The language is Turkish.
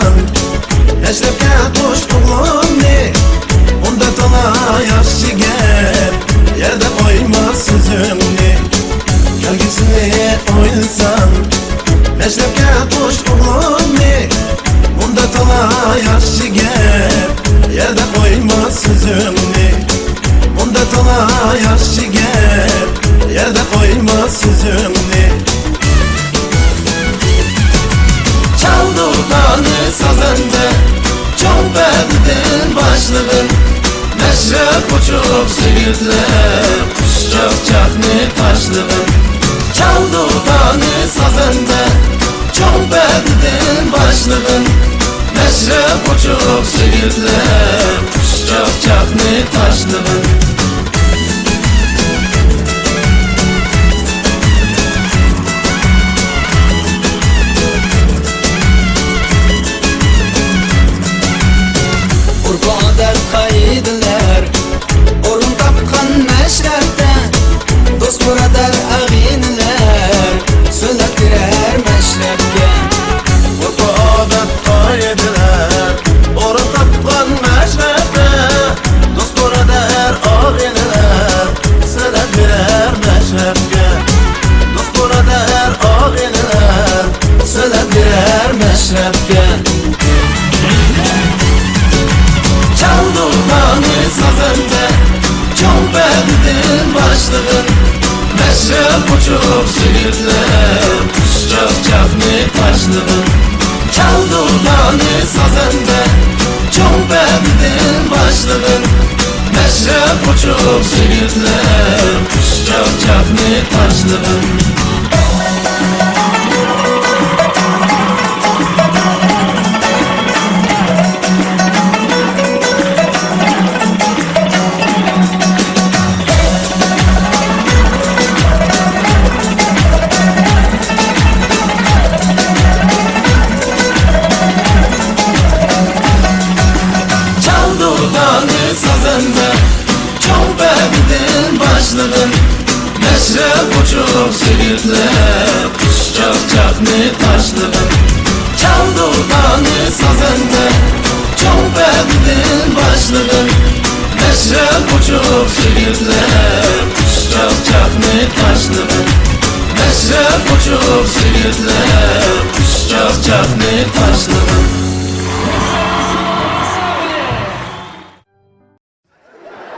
oysan Meşrepke koştuğumni Onda tala yaşlı gel Yerde koyma sözümni Gelgisini oysan Meşrepke koştuğumni Onda tala yaşlı gel Yerde koyma sözümni Onda tala yaşlı gel Yerde koyma sözümni Çaldıklarını sazende Çok bedin başlığın Meşrep uçup seyirler Kuşcak çakni taşlığın Çaldıklarını sazende Çok bedin başlığın Meşrep uçup seyirler Kuşcak çakni taşlığın Kaydılar Orun tapkan meşrepte Dost buradır ağiniler Söylettirer meşrepke Urfa adet kaydılar Orun tapkan meşrepte Dost buradır ağiniler Söylettirer meşrepke Dost buradır ağiniler Söylettirer meşrepke Çaldıklarını sazende Çok bedin başlığın Meşrep uçup seyirler Kuşcak çakni taşlığın Çaldıklarını sazende Çok bedin başlığın Meşrep uçup seyirler Kuşcak çakni taşlığın sazende Çok bedin başlığın Meşrep uçup seyirler Kuşcak çakni taşlığın Çaldıklarını sazende Çok bedin başlığın Meşrep uçup seyirler Kuşcak çakni taşlığın Meşrep uçup seyirler Kuşcak çakni taşlığın